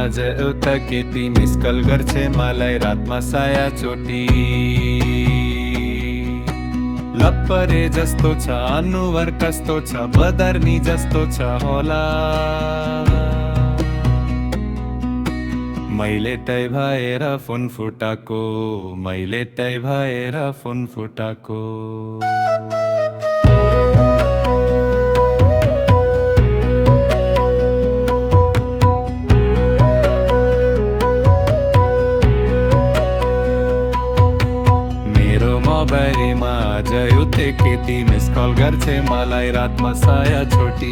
आज उता केटी मिस कल गर्छे मलाई रातमा साया चोटी लप्परे जस्तो छ अनुहार कस्तो छ बदर्नी जस्तो छ होला मैले तै भएर फोन फुटाको मैले तै भएर फोन फुटाको मोबाइलमा आज उतै केटी मिस कल गर्छे मलाई रातमा साया छोटी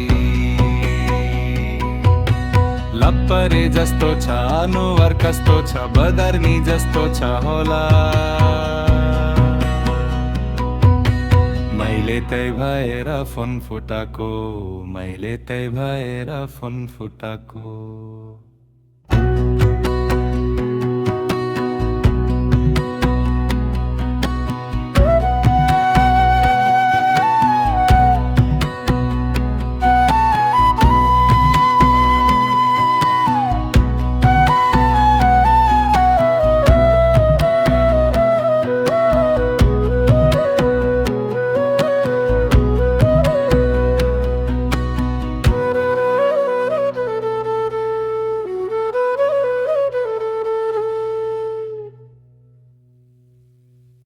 लप्परे जस्तो छ अनुहार कस्तो छ बदर्नी जस्तो छ होला मैले तै भएर फोन फुटाको मैले तै भएर फोन फुटाको